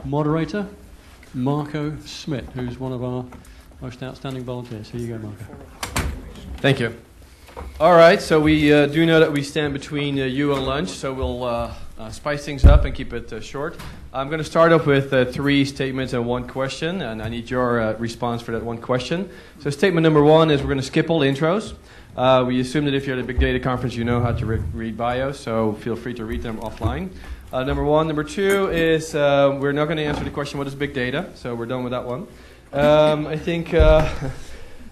moderator, Marco Smit, who's one of our most outstanding volunteers. Here you go, Marco. Thank you. All right, so we do know that we stand between you and lunch, so we'll spice things up and keep it short. I'm going to start off with 3 statements and 1 question, and I need your response for that 1 question. So statement number 1 is we're going to skip all the intros. We assume that if you're at a big data conference, you know how to read bios, so feel free to read them offline. Number 1. Number 2 is we're not going to answer the question, what is big data? So we're done with that one. I think,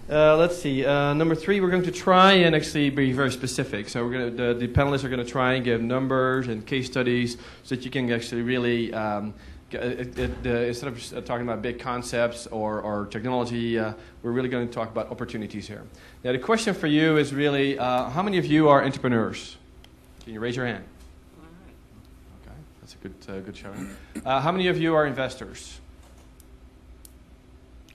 let's see, number 3, we're going to try and actually be very specific. So we're going to, the panelists are going to try and give numbers and case studies so that you can actually really, instead of talking about big concepts or technology, we're really going to talk about opportunities here. Now the question for you is really, how many of you are entrepreneurs? Can you raise your hand? Okay, that's a good showing. How many of you are investors?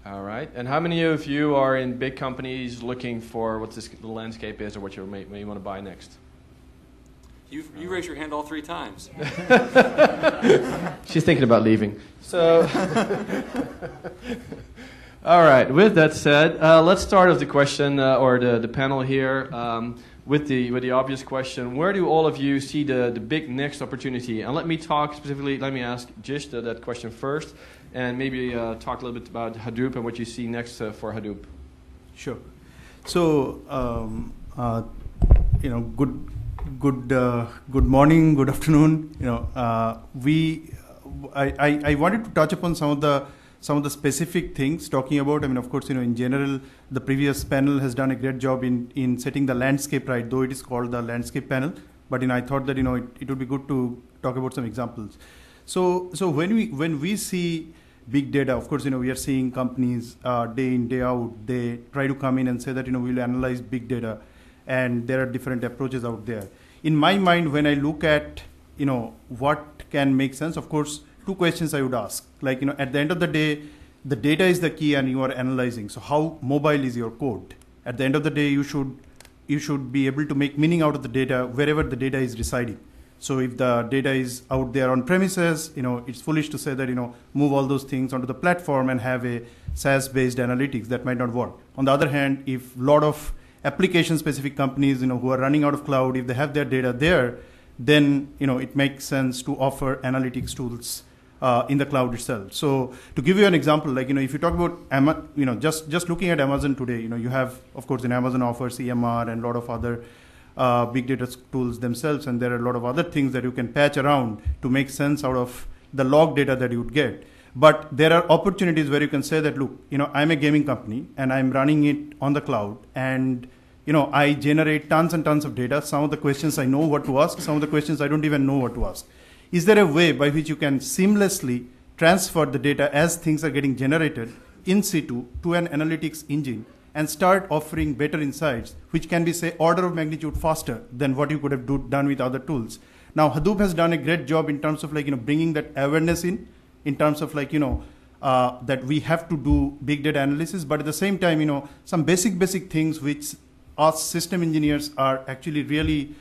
All right, and how many of you are in big companies looking for what the landscape is or what you may want to buy next? You raised your hand all 3 times. She's thinking about leaving. So, all right. With that said, let's start with the question or the panel here with the obvious question: where do all of you see the big next opportunity? And let me talk specifically. Let me ask Jishnu that question first, and maybe talk a little bit about Hadoop and what you see next for Hadoop. Sure. So, good morning, good afternoon. I wanted to touch upon some of the specific things, talking about, of course, in general, the previous panel has done a great job in setting the landscape right, though it is called the landscape panel. But I thought that it would be good to talk about some examples. So when we see big data, of course, we are seeing companies day in, day out, they try to come in and say that, we'll analyze big data, and there are different approaches out there. In my mind, when I look at, what can make sense, of course, 2 questions I would ask. Like, at the end of the day, the data is the key and you are analyzing. So how mobile is your code? At the end of the day, you should be able to make meaning out of the data wherever the data is residing. So if the data is out there on premises, it's foolish to say that, move all those things onto the platform and have a SaaS-based analytics. That might not work. On the other hand, if a lot of application-specific companies, who are running out of cloud, if they have their data there, then, it makes sense to offer analytics tools in the cloud itself. So to give you an example, like, if you talk about, just looking at Amazon today, you have, of course, Amazon offers EMR and a lot of other big data tools themselves, and there are a lot of other things that you can patch around to make sense out of the log data that you would get. But there are opportunities where you can say that, look, I'm a gaming company and I'm running it on the cloud, and I generate tons and tons of data. Some of the questions I know what to ask, some of the questions I don't even know what to ask. Is there a way by which you can seamlessly transfer the data as things are getting generated in situ to an analytics engine and start offering better insights, which can be, say, order of magnitude faster than what you could have done with other tools? Now, Hadoop has done a great job in terms of bringing that awareness in terms of that we have to do big data analysis, but at the same time, some basic things which us system engineers are actually really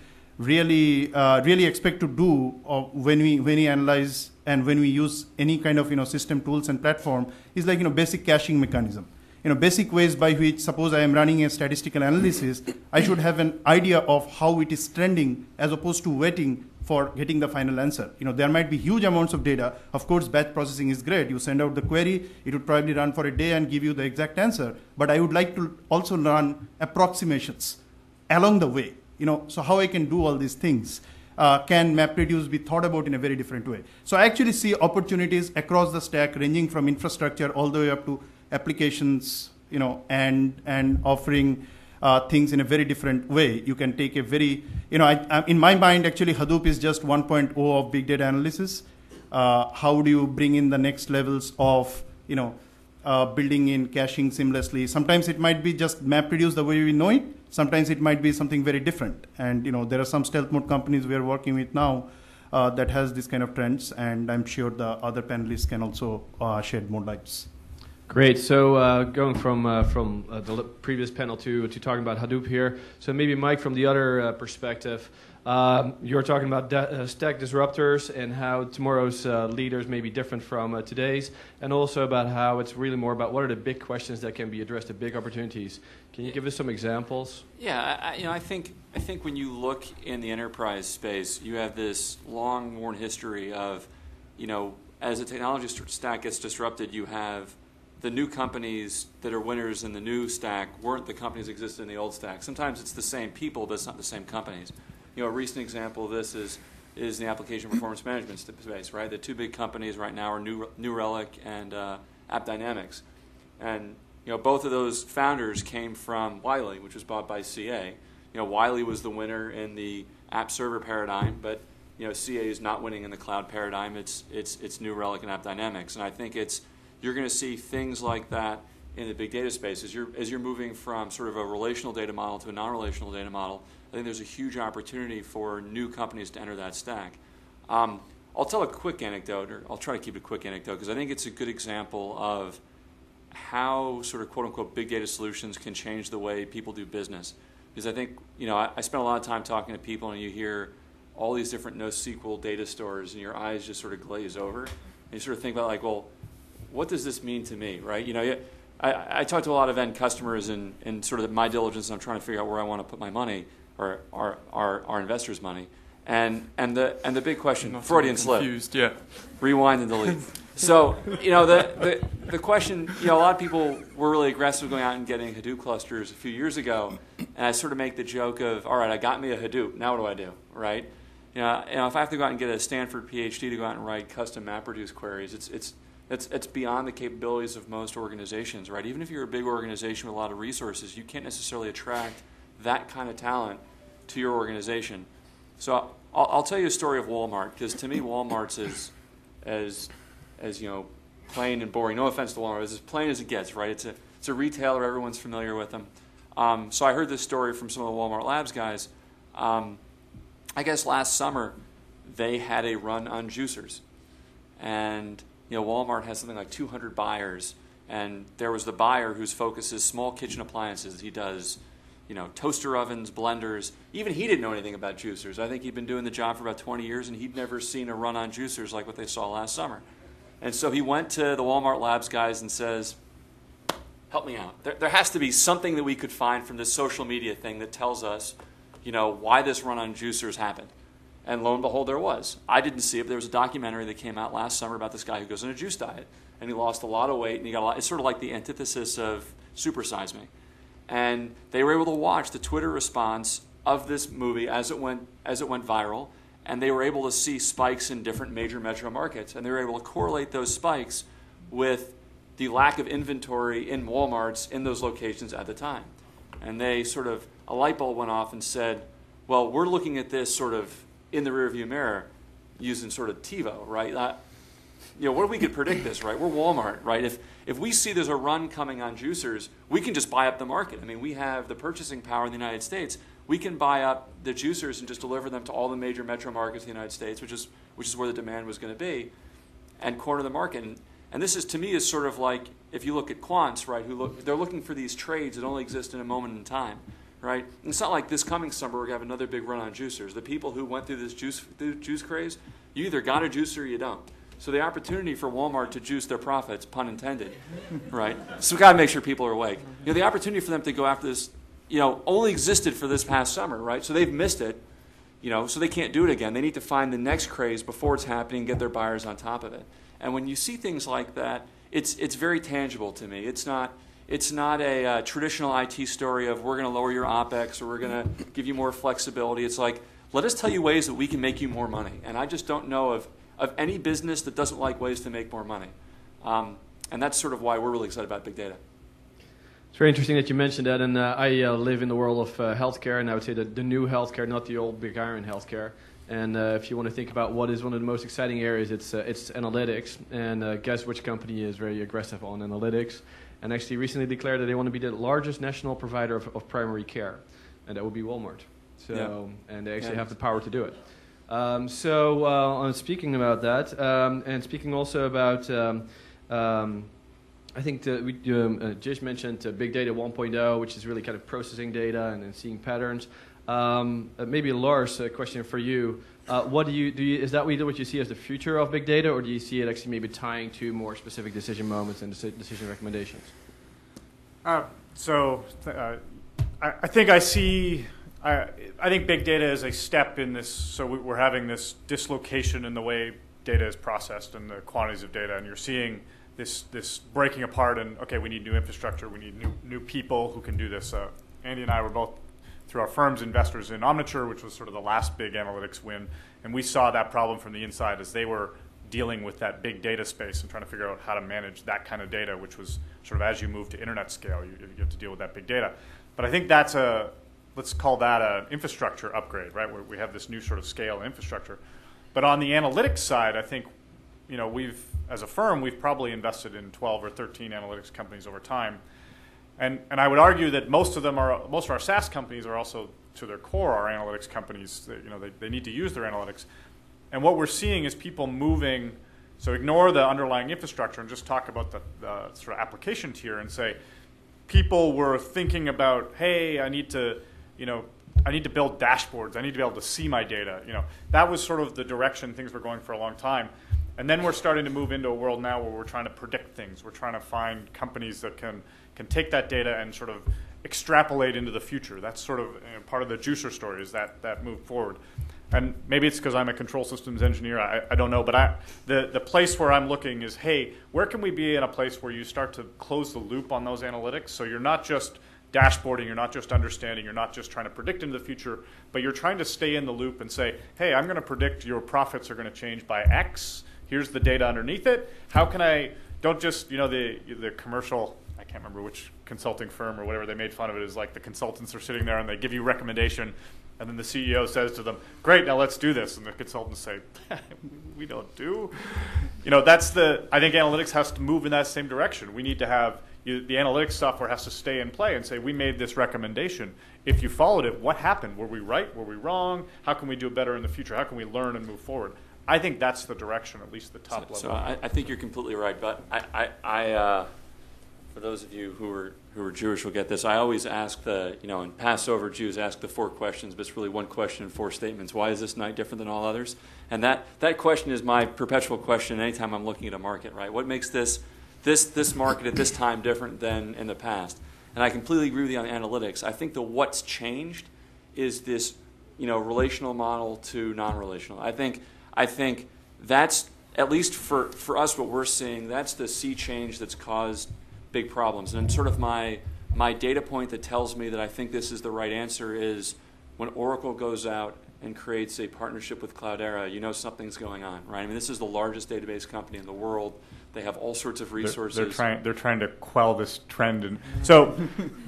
expect to do when we analyze and when we use any kind of system tools and platform is basic caching mechanism. Basic ways by which, suppose I am running a statistical analysis, I should have an idea of how it is trending as opposed to waiting for getting the final answer. There might be huge amounts of data. Of course, batch processing is great. You send out the query, it would probably run for a day and give you the exact answer. But I would like to also run approximations along the way. So how I can do all these things? Can MapReduce be thought about in a very different way? So I actually see opportunities across the stack, ranging from infrastructure all the way up to applications, and offering things in a very different way. You can take a very, in my mind, actually, Hadoop is just 1.0 of big data analysis. How do you bring in the next levels of, building in caching seamlessly? Sometimes it might be just MapReduce the way we know it. Sometimes it might be something very different. And, there are some stealth mode companies we are working with now that has this kind of trends. And I'm sure the other panelists can also shed more lights. Great. So going from the previous panel to talking about Hadoop here. So maybe Mike, from the other perspective, you're talking about stack disruptors and how tomorrow's leaders may be different from today's, and also about how it's really more about what are the big questions that can be addressed, the big opportunities. Can you give us some examples? Yeah, I think when you look in the enterprise space, you have this long-worn history of, as the technology stack gets disrupted, you have the new companies that are winners in the new stack weren't the companies that existed in the old stack. Sometimes it's the same people, but it's not the same companies. A recent example of this is the application performance management space, right? The two big companies right now are New Relic and AppDynamics. And both of those founders came from Wiley, which was bought by CA. Wiley was the winner in the app server paradigm, but CA is not winning in the cloud paradigm. It's New Relic and AppDynamics. And I think you're going to see things like that in the big data space. As you're moving from sort of a relational data model to a non-relational data model, I think there's a huge opportunity for new companies to enter that stack. I'll tell a quick anecdote, or I'll try to keep it a quick anecdote, because I think it's a good example of how sort of quote-unquote big data solutions can change the way people do business. Because I think, I spend a lot of time talking to people, and you hear all these different NoSQL data stores, and your eyes just sort of glaze over. And you sort of think about, like, well, what does this mean to me, right? I talk to a lot of end customers in sort of my diligence, and I'm trying to figure out where I want to put my money, or our investors' money. And the big question, Freudian slip. Yeah. Rewind and delete. So, the question, a lot of people were really aggressive going out and getting Hadoop clusters a few years ago, and I sort of make the joke of, all right, I got me a Hadoop, now what do I do, right? If I have to go out and get a Stanford PhD to go out and write custom MapReduce queries, it's beyond the capabilities of most organizations, right? Even if you're a big organization with a lot of resources, you can't necessarily attract that kind of talent to your organization. So I'll tell you a story of Walmart, because to me Walmart's as plain and boring. No offense to Walmart, it's as plain as it gets, right? It's a retailer, everyone's familiar with them. So I heard this story from some of the Walmart Labs guys. I guess last summer they had a run on juicers, and Walmart has something like 200 buyers, and there was the buyer whose focus is small kitchen appliances. He does, toaster ovens, blenders. Even he didn't know anything about juicers. I think he'd been doing the job for about 20 years, and he'd never seen a run on juicers like what they saw last summer. And so he went to the Walmart Labs guys and says, help me out. There has to be something that we could find from this social media thing that tells us, why this run on juicers happened. And lo and behold, there was. I didn't see it, but there was a documentary that came out last summer about this guy who goes on a juice diet. And he lost a lot of weight, and he got a lot. It's sort of like the antithesis of Super Size Me. And they were able to watch the Twitter response of this movie as it went viral, and they were able to see spikes in different major metro markets. And they were able to correlate those spikes with the lack of inventory in Walmarts in those locations at the time. And they a light bulb went off and said, well, we're looking at this sort of in the rearview mirror using sort of TiVo, right? What if we could predict this, right? We're Walmart, right? If we see there's a run coming on juicers, we can just buy up the market. I mean, we have the purchasing power in the United States. We can buy up the juicers and just deliver them to all the major metro markets in the United States, which is where the demand was going to be, and corner the market. And this is, to me, is sort of like if you look at quants, right? They're looking for these trades that only exist in a moment in time, right? And it's not like this coming summer we're going to have another big run on juicers. The people who went through this juice craze, you either got a juicer or you don't. So the opportunity for Walmart to juice their profits, pun intended, right? So we've got to make sure people are awake. The opportunity for them to go after this, only existed for this past summer, right? So they've missed it, so they can't do it again. They need to find the next craze before it's happening and get their buyers on top of it. And when you see things like that, it's very tangible to me. It's not a traditional IT story of we're going to lower your OpEx or we're going to give you more flexibility. It's like, let us tell you ways that we can make you more money. And I just don't know of any business that doesn't like ways to make more money. And that's sort of why we're really excited about big data. It's very interesting that you mentioned that, and I live in the world of healthcare, and I would say that the new healthcare, not the old big iron healthcare. And if you want to think about what is one of the most exciting areas, it's analytics. And guess which company is very aggressive on analytics, and actually recently declared that they want to be the largest national provider of primary care, and that would be Walmart. So, yeah. And they actually have the power to do it. On speaking about that, and speaking also about I think Jish mentioned big data 1.0, which is really kind of processing data and then seeing patterns. Maybe Lars, a question for you. What is that what you see as the future of big data, or do you see it actually maybe tying to more specific decision moments and decision recommendations? I think I think big data is a step in this. So we're having this dislocation in the way data is processed and the quantities of data, and you're seeing this breaking apart. And okay, we need new infrastructure. We need new people who can do this. Andy and I were both, through our firms, investors in Omniture, which was sort of the last big analytics win. And we saw that problem from the inside as they were dealing with that big data space and trying to figure out how to manage that kind of data, which was sort of as you move to internet scale, you have to deal with that big data. But I think that's let's call that an infrastructure upgrade, right? Where we have this new sort of scale infrastructure. But on the analytics side, I think, as a firm, we've probably invested in 12 or 13 analytics companies over time. And I would argue that most of our SaaS companies are also, to their core, are analytics companies. They need to use their analytics. And what we're seeing is people moving, so ignore the underlying infrastructure and just talk about the sort of application tier and say, people were thinking about, hey, I need to build dashboards. I need to be able to see my data. That was sort of the direction things were going for a long time. And then we're starting to move into a world now where we're trying to predict things. We're trying to find companies that can take that data and sort of extrapolate into the future. That's sort of part of the juicer story, is that move forward. And maybe it's because I'm a control systems engineer. I don't know. But the place where I'm looking is, hey, where can we be in a place where you start to close the loop on those analytics? So you're not just dashboarding, you're not just understanding, you're not just trying to predict into the future, but you're trying to stay in the loop and say, hey, I'm going to predict your profits are going to change by X. Here's the data underneath it. How can I, don't just, the commercial, I can't remember which consulting firm or whatever, they made fun of it, is like the consultants are sitting there and they give you recommendation, and then the CEO says to them, great, now let's do this. And the consultants say, we don't do. I think analytics has to move in that same direction. We need to have, the analytics software has to stay in play and say, we made this recommendation. If you followed it, what happened? Were we right? Were we wrong? How can we do better in the future? How can we learn and move forward? I think that's the direction, at least the top level. So I think you're completely right. But for those of you who are Jewish will get this. I always ask in Passover, Jews ask the 4 questions, but it's really 1 question and 4 statements. Why is this night different than all others? And that question is my perpetual question anytime I'm looking at a market, right? What makes this market at this time different than in the past? And I completely agree with you on analytics. I think what's changed is this, relational model to non-relational. I think that's, at least for us, what we're seeing, that's the sea change that's caused big problems. And sort of my data point that tells me that I think this is the right answer is when Oracle goes out and creates a partnership with Cloudera, something's going on, right? I mean, this is the largest database company in the world. They have all sorts of resources. They're trying to quell this trend. And so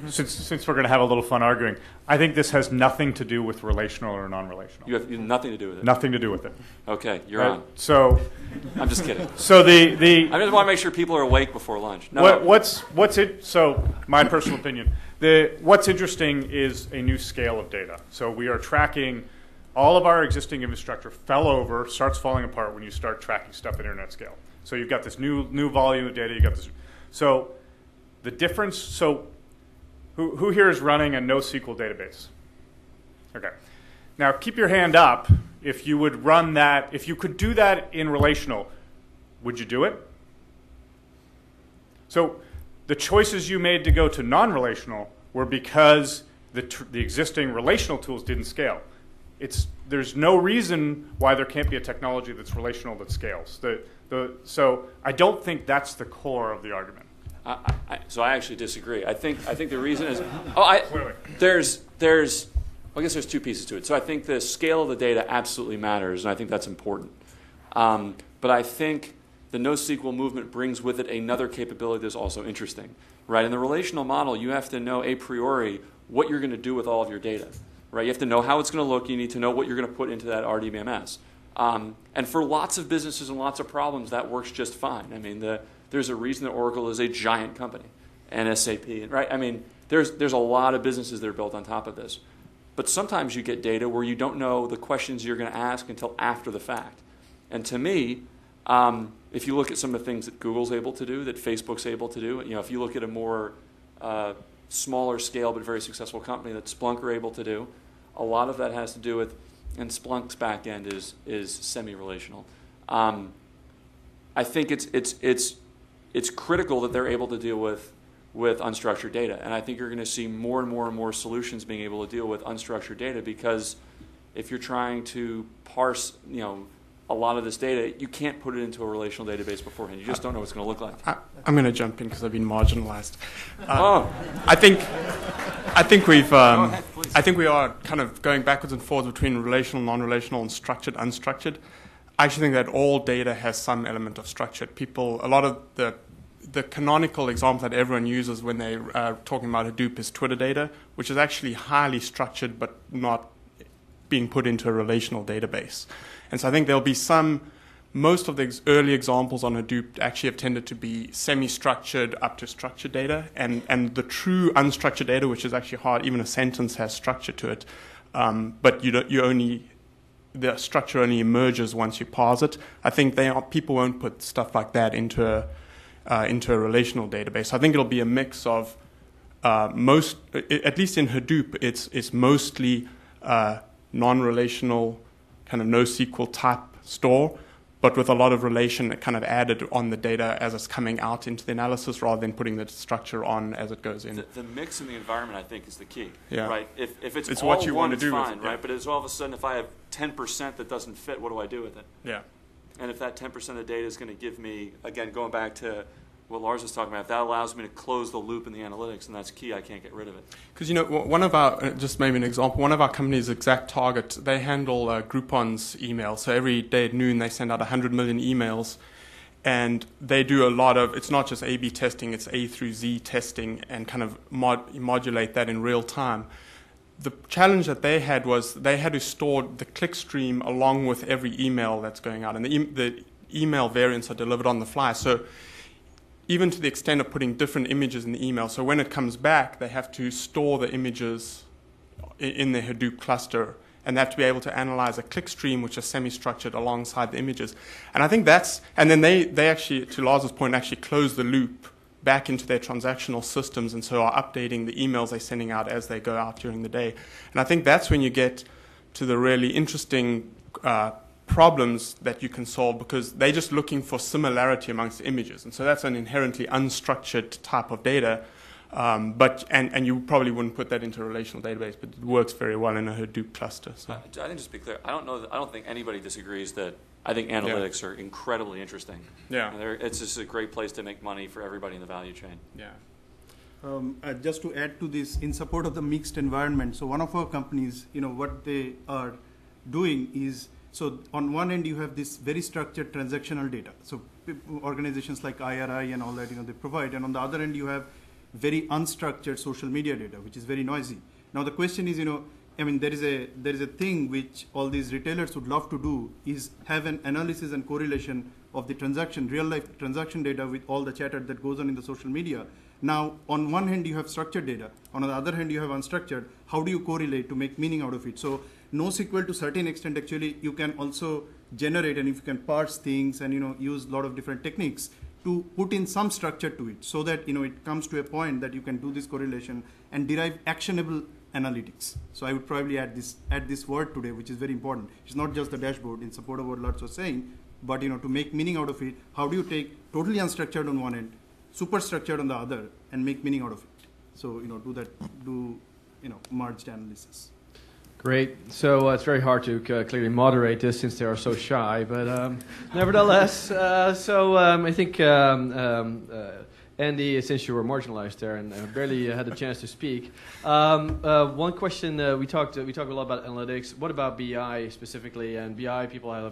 since we're going to have a little fun arguing, I think this has nothing to do with relational or non-relational. You have nothing to do with it? Nothing to do with it. Okay, you're right? on. So I'm just kidding. So I just want to make sure people are awake before lunch. No. So my personal opinion, what's interesting is a new scale of data. So we are tracking all of our existing infrastructure starts falling apart when you start tracking stuff at internet scale. So you've got this new volume of data. You got this. So the difference. So who here is running a NoSQL database? Okay. Now keep your hand up if you would run that. If you could do that in relational, would you do it? So the choices you made to go to non-relational were because the existing relational tools didn't scale. There's no reason why there can't be a technology that's relational that scales. So I don't think that's the core of the argument. So I actually disagree. I think the reason is I guess there's 2 pieces to it. So I think the scale of the data absolutely matters, and I think that's important. But I think the NoSQL movement brings with it another capability that's also interesting, right? In the relational model, you have to know a priori what you're going to do with all of your data, right? You have to know how it's going to look. You need to know what you're going to put into that RDBMS. And for lots of businesses and lots of problems, that works just fine. I mean, there's a reason that Oracle is a giant company, and SAP, right? I mean, there's a lot of businesses that are built on top of this. But sometimes you get data where you don't know the questions you're going to ask until after the fact. And to me, if you look at some of the things that Google's able to do, that Facebook's able to do, if you look at a more smaller scale but very successful company that Splunk are able to do, a lot of that has to do with, and Splunk's back end is semi-relational. I think it's critical that they're able to deal with unstructured data, and I think you're going to see more and more and more solutions being able to deal with unstructured data, because if you're trying to parse, a lot of this data, you can't put it into a relational database beforehand. You just don't know what it's going to look like. I'm going to jump in because I've been marginalized. I think we are kind of going backwards and forwards between relational, non-relational, and structured, unstructured. I actually think that all data has some element of structured. A lot of the canonical example that everyone uses when they are talking about Hadoop is Twitter data, which is actually highly structured but not being put into a relational database. And so I think there'll be most of the early examples on Hadoop actually have tended to be semi-structured up to structured data, and the true unstructured data, which is actually hard, even a sentence has structure to it, but the structure only emerges once you parse it. I think people won't put stuff like that into a relational database. I think it'll be a mix of at least in Hadoop, it's mostly non-relational, kind of NoSQL type store, but with a lot of relation kind of added on the data as it's coming out into the analysis, rather than putting the structure on as it goes in. The mix in the environment, I think, is the key. Yeah. Right. If it's all what you one, want to it's do fine, with it, right? But it's all of a sudden, if I have 10% that doesn't fit, what do I do with it? Yeah. And if that 10% of data is going to give me, again, going back to what Lars was talking about, if that allows me to close the loop in the analytics, and that's key, I can't get rid of it. Because, one of our, just maybe an example, one of our companies, Exact Target, they handle Groupon's email. So every day at noon, they send out 100 million emails. And they do a lot of, it's not just A/B testing, it's A through Z testing, and kind of modulate that in real time. The challenge that they had was they had to store the click stream along with every email that's going out. And the email variants are delivered on the fly. So even to the extent of putting different images in the email. So when it comes back, they have to store the images in their Hadoop cluster, and they have to be able to analyze a click stream, which is semi-structured alongside the images. And I think and then they actually, to Lars's point, actually close the loop back into their transactional systems, and so are updating the emails they're sending out as they go out during the day. And I think that's when you get to the really interesting problems that you can solve, because they're just looking for similarity amongst the images. And so that's an inherently unstructured type of data. And you probably wouldn't put that into a relational database, but it works very well in a Hadoop cluster. So. I think, just to be clear, I don't think anybody disagrees that I think analytics are incredibly interesting. Yeah. It's just a great place to make money for everybody in the value chain. Yeah. Just to add to this, in support of the mixed environment, so one of our companies, what they are doing is, so on one end you have this very structured transactional data. So organizations like IRI and all that, they provide, and on the other end you have very unstructured social media data, which is very noisy. Now the question is, there is a thing which all these retailers would love to do, is have an analysis and correlation of the real life transaction data with all the chatter that goes on in the social media. Now, on one hand you have structured data, on the other hand you have unstructured. How do you correlate to make meaning out of it? So NoSQL, to a certain extent, actually you can also generate, and if you can parse things and use a lot of different techniques to put in some structure to it, so that it comes to a point that you can do this correlation and derive actionable analytics. So I would probably add this word today, which is very important. It's not just the dashboard, in support of what Lars was saying, but to make meaning out of it, how do you take totally unstructured on one end, super structured on the other, and make meaning out of it? So do merged analysis. Great. So it's very hard to clearly moderate this since they are so shy, but nevertheless, I think Andy, since you were marginalized there and barely had a chance to speak, one question we talked a lot about analytics. What about BI specifically? And BI,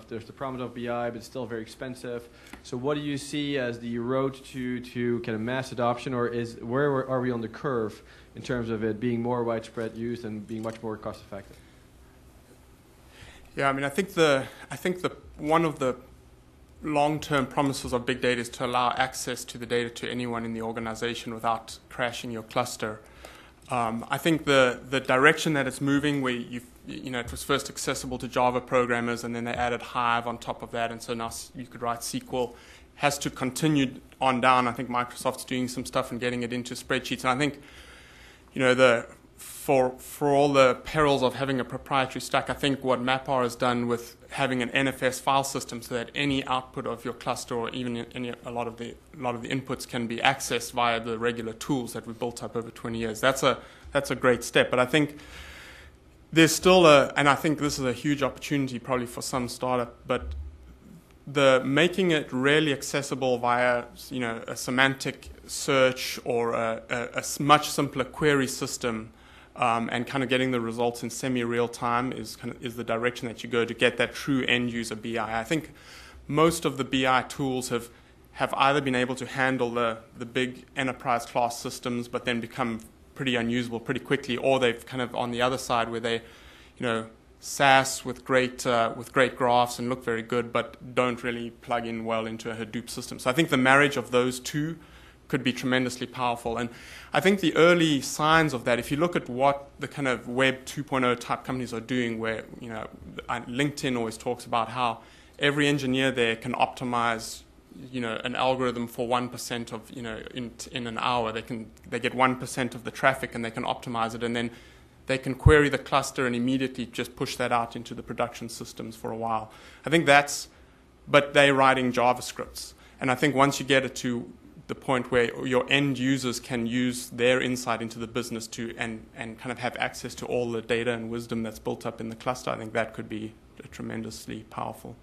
there's the promise of BI, but it's still very expensive. So what do you see as the road to kind of mass adoption, or where are we on the curve in terms of it being more widespread use and being much more cost effective? Yeah, I think one of the long-term promises of big data is to allow access to the data to anyone in the organization without crashing your cluster. I think the direction that it's moving, where it was first accessible to Java programmers, and then they added Hive on top of that, and so now you could write SQL, has to continue on down. I think Microsoft's doing some stuff and getting it into spreadsheets. And I think, for all the perils of having a proprietary stack, I think what MapR has done with having an NFS file system so that any output of your cluster or even a lot of the inputs can be accessed via the regular tools that we've built up over 20 years. That's a great step. But I think there's still and I think this is a huge opportunity probably for some startup, but the making it really accessible via a semantic search or a much simpler query system, and kind of getting the results in semi-real time is the direction that you go to get that true end-user BI. I think most of the BI tools have either been able to handle the big enterprise class systems, but then become pretty unusable pretty quickly, or they've kind of on the other side where they, SaaS with great graphs and look very good, but don't really plug in well into a Hadoop system. So I think the marriage of those two could be tremendously powerful. And I think the early signs of that, if you look at what the kind of Web 2.0 type companies are doing, where LinkedIn always talks about how every engineer there can optimize an algorithm for 1% of in an hour. They get 1% of the traffic and they can optimize it, and then they can query the cluster and immediately just push that out into the production systems for a while. I think but they're writing JavaScripts. And I think once you get it to the point where your end users can use their insight into the business and kind of have access to all the data and wisdom that's built up in the cluster, I think that could be tremendously powerful.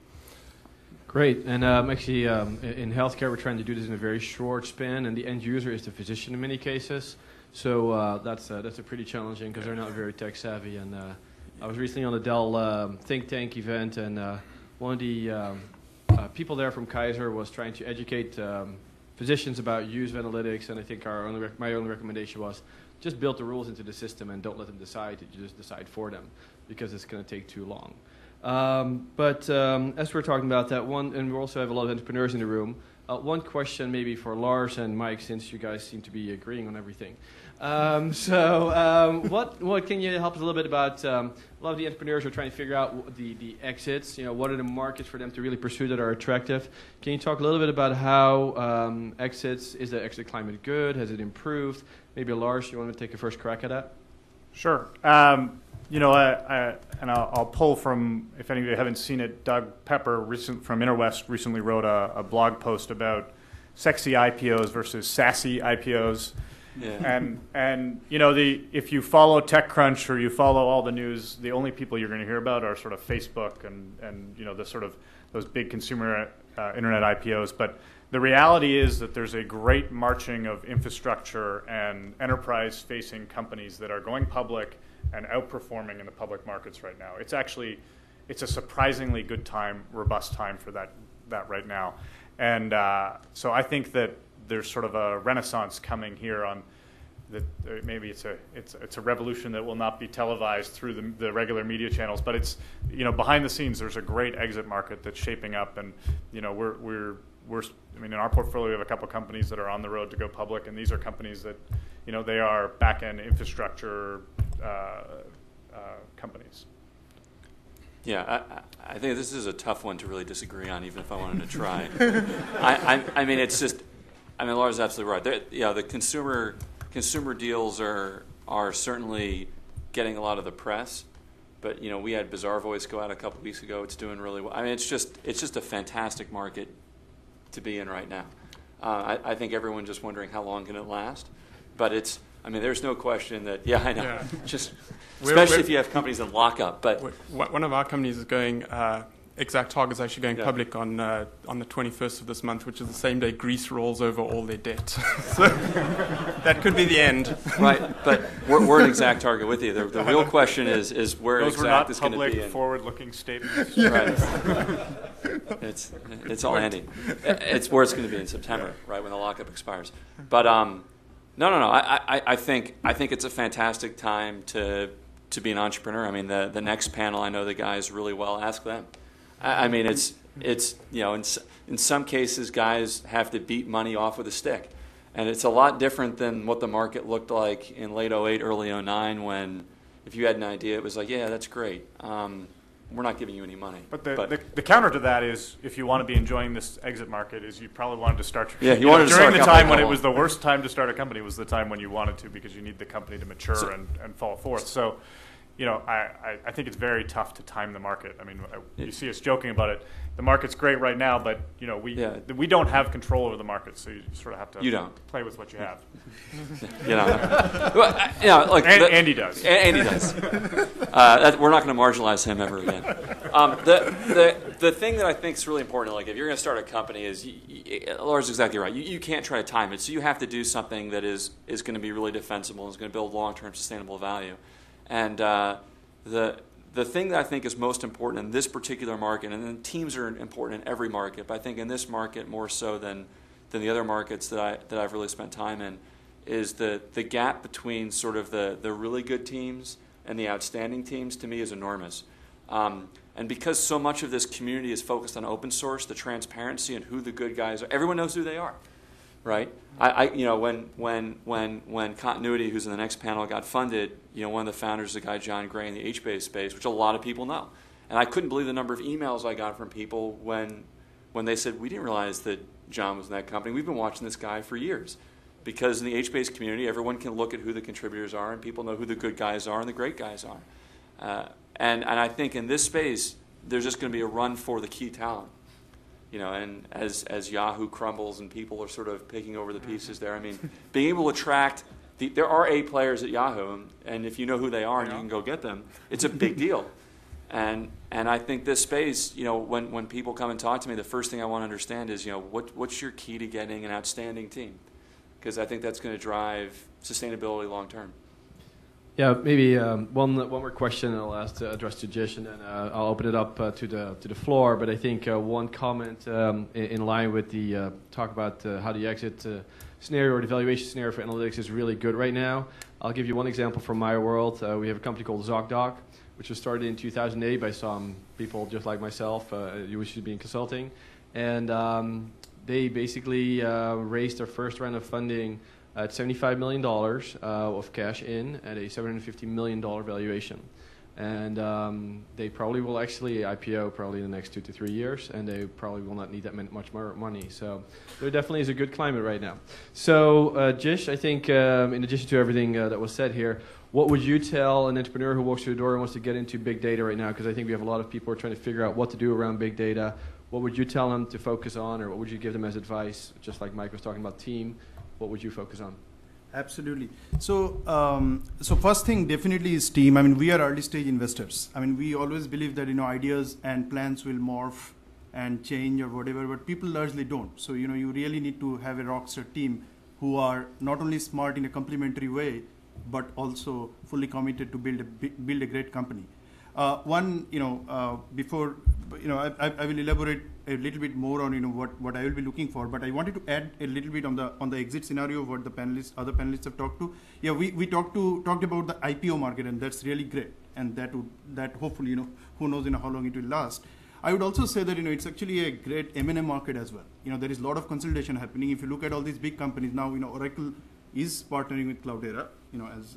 Great. And actually, in healthcare, we're trying to do this in a very short span, and the end user is the physician in many cases. So that's a pretty challenging because they're not very tech savvy. And I was recently on the Dell think tank event, and one of the people there from Kaiser was trying to educate physicians about use of analytics. And I think my only recommendation was just build the rules into the system and don't let them decide. You just decide for them because it's going to take too long. But as we're talking about that one, and we also have a lot of entrepreneurs in the room, one question maybe for Lars and Mike, since you guys seem to be agreeing on everything. What can you help us a little bit about? A lot of the entrepreneurs are trying to figure out the exits. What are the markets for them to really pursue that are attractive? Can you talk a little bit about how exits? Is the exit climate good? Has it improved? Maybe Lars, you want to take a first crack at that? Sure. I'll pull from, if any of you haven't seen it, Doug Pepper from Interwest recently wrote a blog post about sexy IPOs versus sassy IPOs. Yeah. And if you follow TechCrunch or you follow all the news, the only people you're going to hear about are sort of Facebook and the sort of those big consumer internet IPOs. But the reality is that there's a great marching of infrastructure and enterprise-facing companies that are going public and outperforming in the public markets right now. It's a surprisingly good time, robust time for that right now. And so I think that there's sort of a renaissance coming here on that. Maybe it's a revolution that will not be televised through the regular media channels, but it's behind the scenes there's a great exit market that's shaping up, and we're in our portfolio we have a couple companies that are on the road to go public, and these are companies that they are back-end infrastructure companies. Yeah, I think this is a tough one to really disagree on, even if I wanted to try. Lars is absolutely right. The consumer deals are certainly getting a lot of the press, but we had Bizarre Voice go out a couple weeks ago. It's doing really well. It's just a fantastic market to be in right now. I think everyone's just wondering how long can it last, but there's no question that, I know, yeah. Especially if you have companies in lockup. But one of our companies is going, ExactTarget is actually going public on the 21st of this month, which is the same day Greece rolls over all their debt. So that could be the end. Right, but we're an ExactTarget with you. The real question is where those Exact is going to be. Those were not public, forward-looking statements. Yeah. Right. It's all handy. It's where it's going to be in September, right, when the lockup expires. But No. I think it's a fantastic time to be an entrepreneur. The next panel, I know the guys really well. Ask them. It's in some cases guys have to beat money off with a stick, and it's a lot different than what the market looked like in late 08, early 09, when if you had an idea, it was like, yeah, that's great. we're not giving you any money. But the counter to that is, if you want to be enjoying this exit market, is you probably wanted to start your you wanted to during start a the company time when it called- was the worst time to start a company was the time when you wanted to, because you need the company to mature and fall forth. So, I think it's very tough to time the market. I mean, you see us joking about it. The market's great right now, but we don't have control over the market, so you sort of have to play with what you have. Andy does. Andy does. We're not going to marginalize him ever again. The thing that I think is really important, like if you're going to start a company, is Lars is exactly right. You can't try to time it, so you have to do something that is going to be really defensible and is going to build long-term sustainable value. And the thing that I think is most important in this particular market, and then teams are important in every market, but I think in this market more so than the other markets that I've really spent time in, is the gap between sort of the really good teams and the outstanding teams, to me, is enormous. And because so much of this community is focused on open source, the transparency and who the good guys are, everyone knows who they are, right? When Continuity, who's in the next panel, got funded, one of the founders is a guy, John Gray, in the HBase space, which a lot of people know. And I couldn't believe the number of emails I got from people when they said, we didn't realize that John was in that company. We've been watching this guy for years. Because in the HBase community, everyone can look at who the contributors are, and people know who the good guys are and the great guys are. And I think in this space, there's just going to be a run for the key talent. And as Yahoo crumbles and people are sort of picking over the pieces there, I mean, being able to attract, there are A players at Yahoo, and if you know who they are and you can go get them, it's a big deal. And I think this space, when people come and talk to me, the first thing I want to understand is, what's your key to getting an outstanding team? Because I think that's going to drive sustainability long term. Yeah, maybe one more question I'll address to Jish, and then I'll open it up to the floor. But I think one comment in line with the talk about how the exit scenario or the valuation scenario for analytics is really good right now. I'll give you one example from my world. We have a company called ZocDoc, which was started in 2008 by some people just like myself. You should be in consulting, and they basically raised their first round of funding at $75 million of cash in at a $750 million valuation. And they probably will actually IPO probably in the next 2 to 3 years, and they probably will not need that much more money. So there definitely is a good climate right now. So Jish, I think in addition to everything that was said here, what would you tell an entrepreneur who walks through the door and wants to get into big data right now? Because I think we have a lot of people who are trying to figure out what to do around big data. What would you tell them to focus on, or what would you give them as advice? Just like Mike was talking about team, what would you focus on? Absolutely. So, first thing definitely is team. I mean, we are early stage investors. I mean, we always believe that ideas and plans will morph and change or whatever, but people largely don't. So you really need to have a rockstar team who are not only smart in a complementary way, but also fully committed to build a great company. Before I will elaborate a little bit more on what I will be looking for, but I wanted to add a little bit on the exit scenario of what the other panelists have talked to. Yeah, we talked about the IPO market, and that's really great, and that hopefully who knows how long it will last. I would also say that it's actually a great M&A market as well. There is a lot of consolidation happening. If you look at all these big companies now, Oracle is partnering with Cloudera, as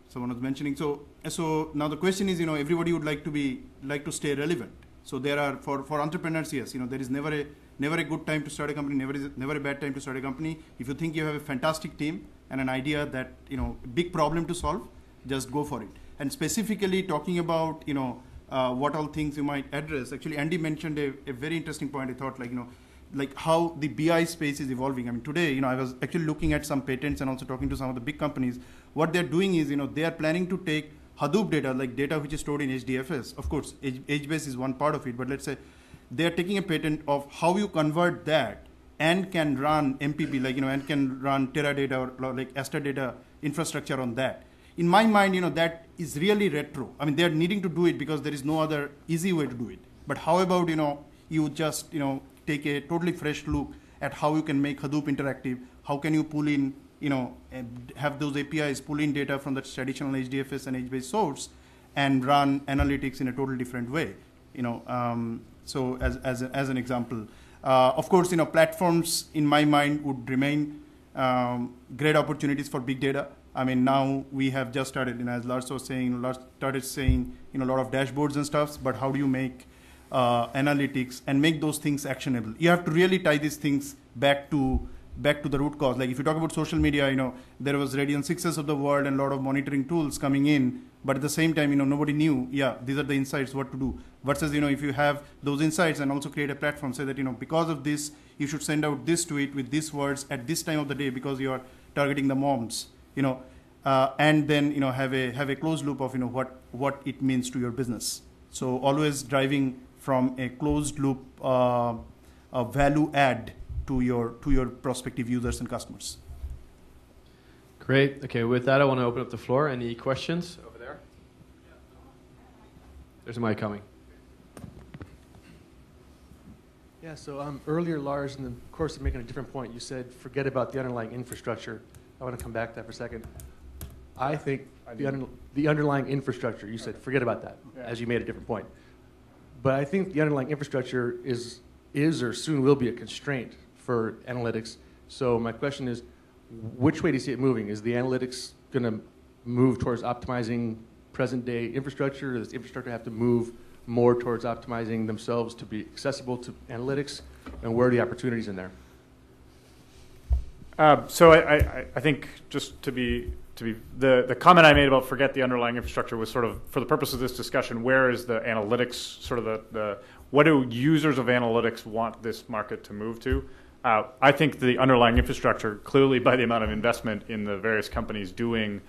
someone was mentioning. So now the question is, everybody would like to stay relevant. So there are for entrepreneurs, yes, there is never a good time to start a company, never a bad time to start a company. If you think you have a fantastic team and an idea that big problem to solve, just go for it. And specifically talking about what all things you might address. Actually, Andy mentioned a very interesting point. I thought like how the BI space is evolving. I mean, today, I was actually looking at some patents and also talking to some of the big companies. What they're doing is, they are planning to take Hadoop data, like data which is stored in HDFS. Of course, HBase is one part of it, but let's say they are taking a patent of how you convert that and can run MPP, and can run Teradata or like Astradata infrastructure on that. In my mind, that is really retro. I mean, they are needing to do it because there is no other easy way to do it. But how about, you just, take a totally fresh look at how you can make Hadoop interactive, how can you pull in, have those APIs pull in data from the traditional HDFS and HBase source and run analytics in a totally different way, so as an example. Of course, platforms in my mind would remain great opportunities for big data. I mean, now we have just started, as Lars was saying, Lars started saying, a lot of dashboards and stuff, but how do you make analytics and make those things actionable? You have to really tie these things back to the root cause. Like if you talk about social media, there was Radian 6s of the world and a lot of monitoring tools coming in, but at the same time, nobody knew, these are the insights, what to do. Versus, if you have those insights and also create a platform, say that, because of this, you should send out this tweet with these words at this time of the day because you are targeting the moms, and then, have a closed loop of, what it means to your business. So always driving from a closed loop value add to your prospective users and customers. Great. Okay, with that, I want to open up the floor. Any questions over there? There's a mic coming. Yeah, so earlier, Lars, in the course of making a different point, you said forget about the underlying infrastructure. I want to come back to that for a second. I think the underlying infrastructure, you said forget about that, as you made a different point. But I think the underlying infrastructure is or soon will be a constraint for analytics. So my question is, which way do you see it moving? Is the analytics going to move towards optimizing present-day infrastructure? Or does the infrastructure have to move more towards optimizing themselves to be accessible to analytics? And where are the opportunities in there? So I think just to be the comment I made about forget the underlying infrastructure was sort of for the purpose of this discussion. Where is the analytics sort of the what do users of analytics want this market to move to? I think the underlying infrastructure, clearly by the amount of investment in the various companies doing,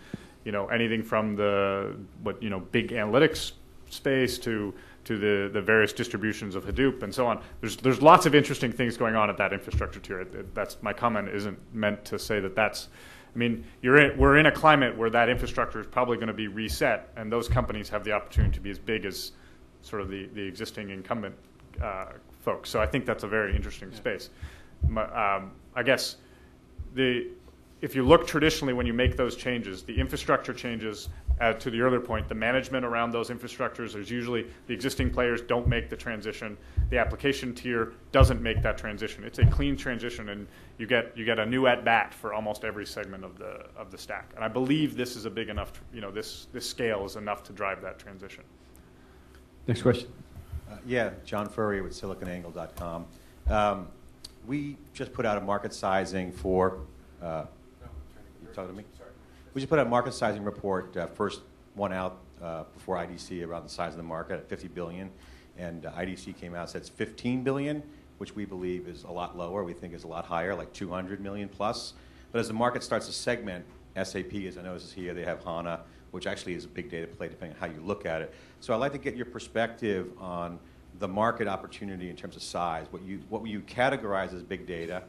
anything from the big analytics space to the various distributions of Hadoop and so on. There's lots of interesting things going on at that infrastructure tier. That's my comment isn't meant to say that that's. I mean, we're in a climate where that infrastructure is probably going to be reset, and those companies have the opportunity to be as big as sort of the existing incumbent folks. So I think that's a very interesting space. I guess if you look traditionally when you make those changes, the infrastructure changes, to the earlier point, the management around those infrastructures, there's usually the existing players don't make the transition. The application tier doesn't make that transition. It's a clean transition, and you get a new at-bat for almost every segment of the stack. And I believe this is a big enough, this scale is enough to drive that transition. Next question. John Furrier with SiliconAngle.com. We just put out a market sizing for. You talking to me? Sorry. We just put out a market sizing report. First one out before IDC around the size of the market at 50 billion, and IDC came out and said it's 15 billion, which we believe is a lot lower. We think is a lot higher, like 200 million plus. But as the market starts to segment, SAP, as I notice is here, they have HANA, which actually is a big data play depending on how you look at it. So I'd like to get your perspective on the market opportunity in terms of size. What will you categorize as big data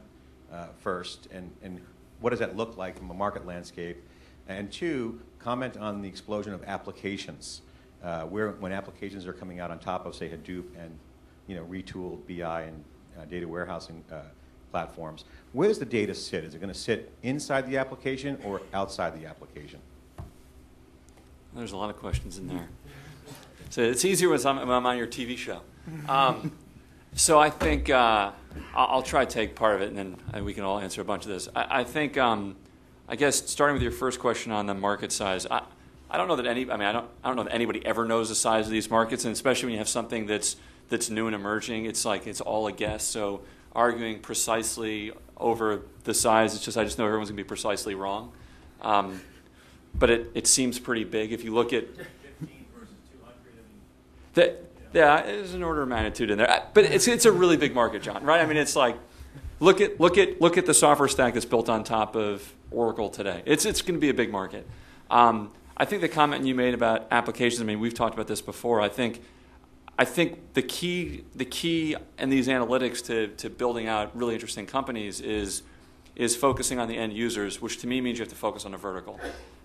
first, and what does that look like from a market landscape? And two, comment on the explosion of applications, when applications are coming out on top of, say, Hadoop and retooled BI and data warehousing platforms. Where does the data sit? Is it going to sit inside the application or outside the application? There's a lot of questions in there. So it's easier when I'm on your TV show. So I think I'll try to take part of it, and then we can all answer a bunch of this. I think, I guess, starting with your first question on the market size, I don't know that I don't know that anybody ever knows the size of these markets, and especially when you have something that's new and emerging, it's like it's all a guess. So arguing precisely over the size, I just know everyone's going to be precisely wrong. But it seems pretty big. If you look at 15 versus 200, yeah, there's an order of magnitude in there. But it's a really big market, John, right? I mean, it's like look at the software stack that's built on top of Oracle today. It's going to be a big market. I think the comment you made about applications, I mean, we've talked about this before. I think the key in these analytics to building out really interesting companies is focusing on the end users, which to me means you have to focus on a vertical.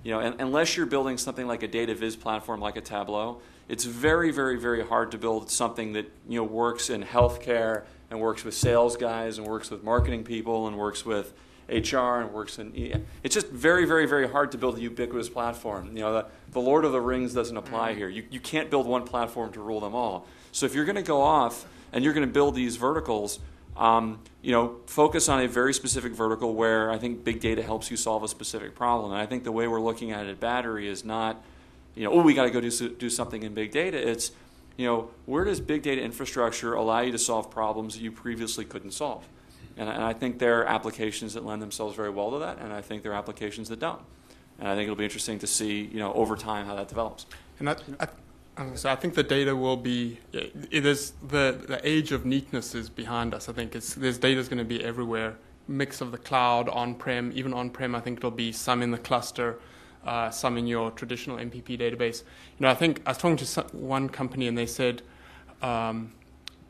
Unless you're building something like a data viz platform like a Tableau, it's very, very, very hard to build something that works in healthcare and works with sales guys and works with marketing people and works with HR and works in. It's just very, very, very hard to build a ubiquitous platform. The Lord of the Rings doesn't apply here. You can't build one platform to rule them all. So if you're going to go off and you're going to build these verticals, Focus on a very specific vertical where I think big data helps you solve a specific problem. And I think the way we're looking at it at Battery is not, we got to go do something in big data. It's, where does big data infrastructure allow you to solve problems that you previously couldn't solve? And I think there are applications that lend themselves very well to that, and I think there are applications that don't. And I think it'll be interesting to see, over time how that develops. And I think the data will be, it is the age of neatness is behind us. I think there's data's going to be everywhere. Mix of the cloud, on-prem, even on-prem, I think it'll be some in the cluster, some in your traditional MPP database. I think I was talking to one company and they said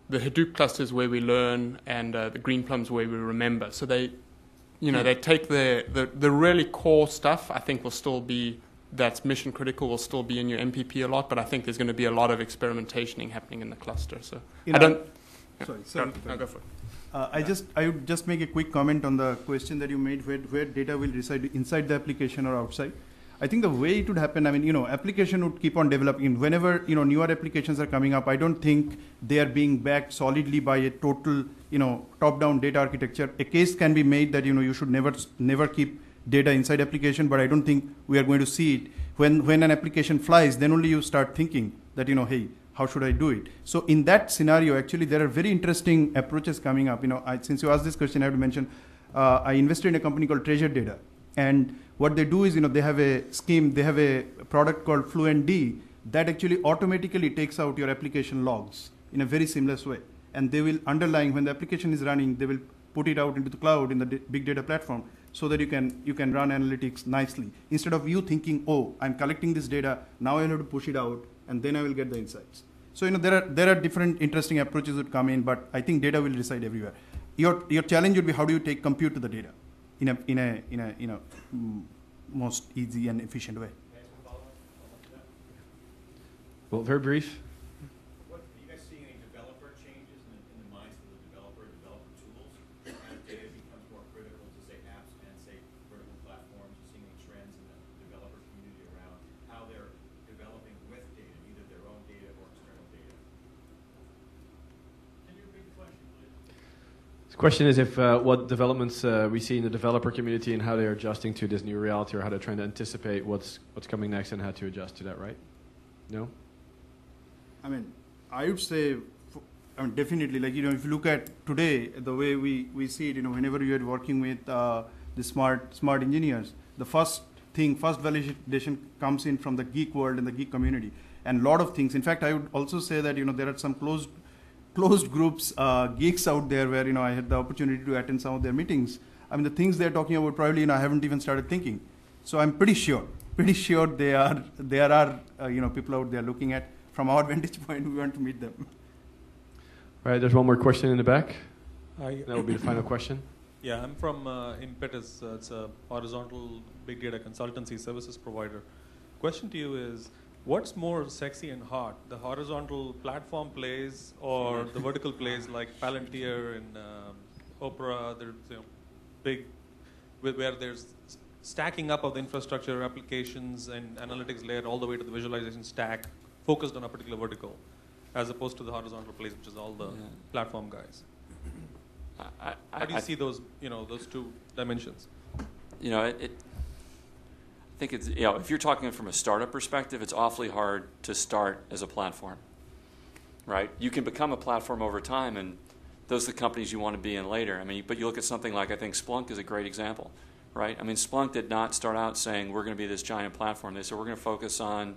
the Hadoop cluster is where we learn and the Greenplum is where we remember. So they take the really core stuff, I think will still be, that's mission critical, will still be in your MPP a lot, but I think there's going to be a lot of experimentation happening in the cluster. So I don't... Sorry. No, go for it. I would just make a quick comment on the question that you made, where data will reside, inside the application or outside. I think the way it would happen, application would keep on developing. Whenever, newer applications are coming up, I don't think they are being backed solidly by a total, top-down data architecture. A case can be made that, you should never keep data inside application, but I don't think we are going to see it. When an application flies, then only you start thinking that, hey, how should I do it? So in that scenario, actually, there are very interesting approaches coming up. Since you asked this question, I have to mention, I invested in a company called Treasure Data. And what they do is, they have a scheme, they have a product called FluentD that actually automatically takes out your application logs in a very seamless way. And they will underlying, when the application is running, they will put it out into the cloud in the big data platform so that you can run analytics nicely. Instead of you thinking, oh, I'm collecting this data, now I have to push it out, and then I will get the insights. So there are different interesting approaches that come in, but I think data will reside everywhere. Your challenge would be how do you take compute to the data in a most easy and efficient way. Well, very brief. Are you guys seeing any developer changes in the minds of the developer tools as data becomes more critical to say apps and say vertical platforms? You're seeing any trends in the developer community around how they're developing with data, either their own data or external data? Can you repeat the question, please? The question is if what developments we see in the developer community and how they're adjusting to this new reality, or how they're trying to anticipate what's coming next and how to adjust to that, right? No? I would say, definitely, if you look at today, the way we see it, whenever you are working with the smart engineers, the first validation comes in from the geek world and the geek community. And a lot of things, in fact, I would also say that, there are some closed groups, geeks out there where, I had the opportunity to attend some of their meetings. The things they're talking about probably, I haven't even started thinking. So I'm pretty sure there are people out there looking at. From our vantage point, we want to meet them. All right, there's one more question in the back. That will be the final question. Yeah, I'm from Impetus. It's a horizontal big data consultancy services provider. Question to you is, what's more sexy and hot, the horizontal platform plays or the vertical plays like Palantir and Opera? There's big, where there's stacking up of the infrastructure, applications, and analytics layer all the way to the visualization stack, focused on a particular vertical, as opposed to the horizontal place, which is all the platform guys. How do you see those, those two dimensions? I think it's, if you're talking from a startup perspective, it's awfully hard to start as a platform, right? You can become a platform over time, and those are the companies you want to be in later. But you look at something like, I think Splunk is a great example, right? Splunk did not start out saying we're going to be this giant platform. They said we're going to focus on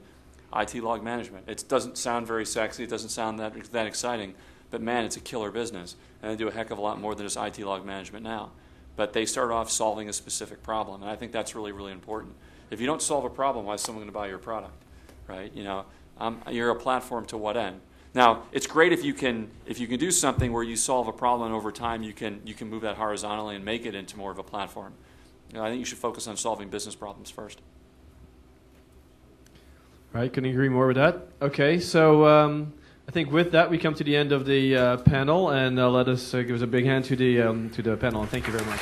IT log management. It doesn't sound very sexy. It doesn't sound that exciting. But man, it's a killer business. And they do a heck of a lot more than just IT log management now. But they started off solving a specific problem. And I think that's really, really important. If you don't solve a problem, why is someone going to buy your product? Right? You're a platform to what end? Now, it's great if you can do something where you solve a problem and over time you can move that horizontally and make it into more of a platform. I think you should focus on solving business problems first. Right, couldn't agree more with that. Okay, so I think with that we come to the end of the panel, and let us give us a big hand to the panel. And thank you very much.